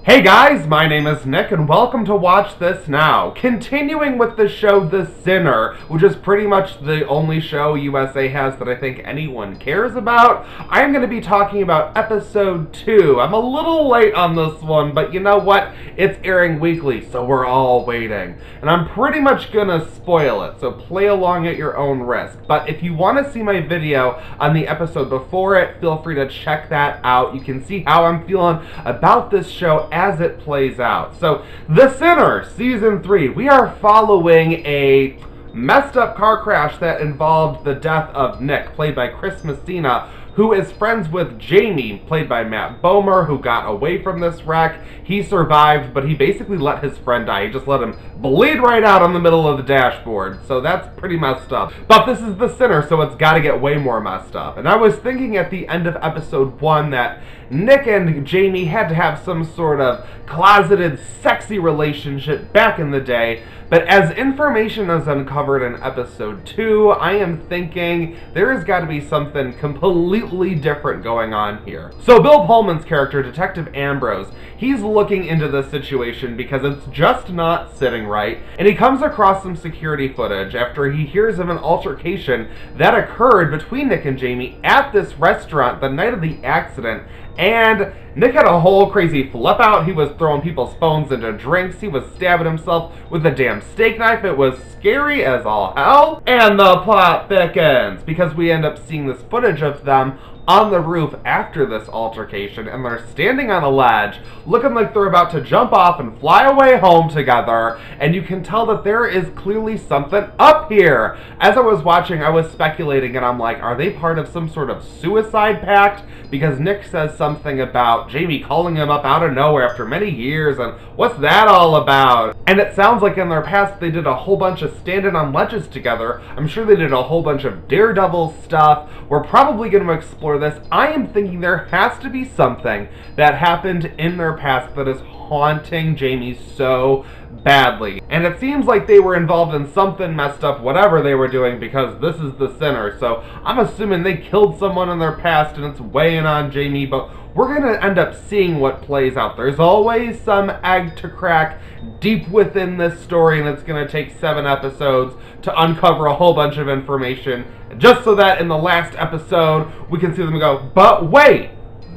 Hey guys, my name is Nick and welcome to Watch This Now. Continuing with the show The Sinner, which is pretty much the only show USA has that I think anyone cares about, I am going to be talking about episode 2. I'm a little late on this one, but you know what? It's airing weekly, so we're all waiting. And I'm pretty much going to spoil it, so play along at your own risk. But if you want to see my video on the episode before it, feel free to check that out. You can see how I'm feeling about this show as it plays out. So, The Sinner, Season 3, we are following a messed up car crash that involved the death of Nick, played by Chris Messina, who is friends with Jamie, played by Matt Bomer, who got away from this wreck. He survived, but he basically let his friend die. He just let him bleed right out on the middle of the dashboard. So that's pretty messed up. But this is The Sinner, so it's gotta get way more messed up. And I was thinking at the end of episode 1 that Nick and Jamie had to have some sort of closeted, sexy relationship back in the day. But as information is uncovered in episode 2, I am thinking there has got to be something completely different going on here. So Bill Pullman's character, Detective Ambrose, he's looking into this situation because it's just not sitting right, and he comes across some security footage after he hears of an altercation that occurred between Nick and Jamie at this restaurant the night of the accident. And Nick had a whole crazy flip out. He was throwing people's phones into drinks. He was stabbing himself with a damn steak knife. It was scary as all hell. And the plot thickens because we end up seeing this footage of them on the roof after this altercation, and they're standing on a ledge looking like they're about to jump off and fly away home together, and you can tell that there is clearly something up here. As I was watching, I was speculating, and I'm like, are they part of some sort of suicide pact? Because Nick says something about Jamie calling him up out of nowhere after many years, and what's that all about? And it sounds like in their past they did a whole bunch of standing on ledges together. I'm sure they did a whole bunch of daredevil stuff. We're probably going to explore this. I am thinking there has to be something that happened in their past that is haunting Jamie so badly. And it seems like they were involved in something messed up, whatever they were doing, because this is The Sinner. So I'm assuming they killed someone in their past and it's weighing on Jamie, but we're going to end up seeing what plays out. There's always some egg to crack deep within this story, and it's going to take 7 episodes to uncover a whole bunch of information, just so that in the last episode we can see them go, but wait!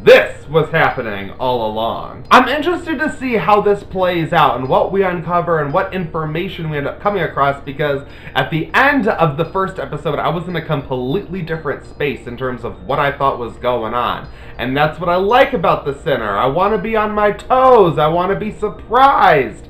This was happening all along. I'm interested to see how this plays out and what we uncover and what information we end up coming across, because at the end of the first episode I was in a completely different space in terms of what I thought was going on. And that's what I like about The Sinner. I want to be on my toes. I want to be surprised.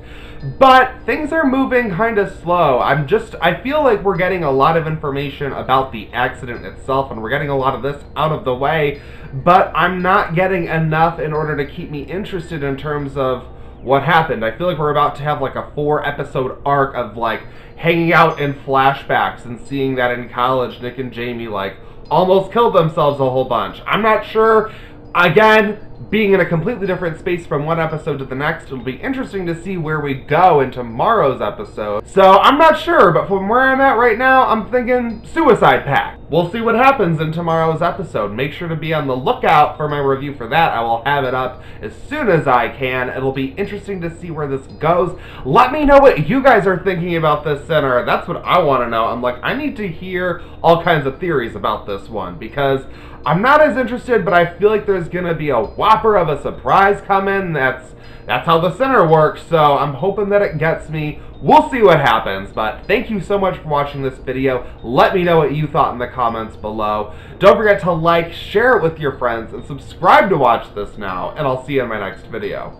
But things are moving kind of slow. I feel like we're getting a lot of information about the accident itself, and we're getting a lot of this out of the way, but I'm not getting enough in order to keep me interested in terms of what happened. I feel like we're about to have like a 4-episode arc of like hanging out in flashbacks and seeing that in college Nick and Jamie like almost killed themselves a whole bunch. I'm not sure. Again, being in a completely different space from one episode to the next, it'll be interesting to see where we go in tomorrow's episode. So I'm not sure, but from where I'm at right now, I'm thinking suicide pact. We'll see what happens in tomorrow's episode. Make sure to be on the lookout for my review for that. I will have it up as soon as I can. It'll be interesting to see where this goes. Let me know what you guys are thinking about this Sinner. That's what I want to know. I'm like, I need to hear all kinds of theories about this one, because I'm not as interested, but I feel like there's going to be a whopper of a surprise coming. That's how The Sinner works, so I'm hoping that it gets me. We'll see what happens, but thank you so much for watching this video. Let me know what you thought in the comments below. Don't forget to like, share it with your friends, and subscribe to Watch This Now, and I'll see you in my next video.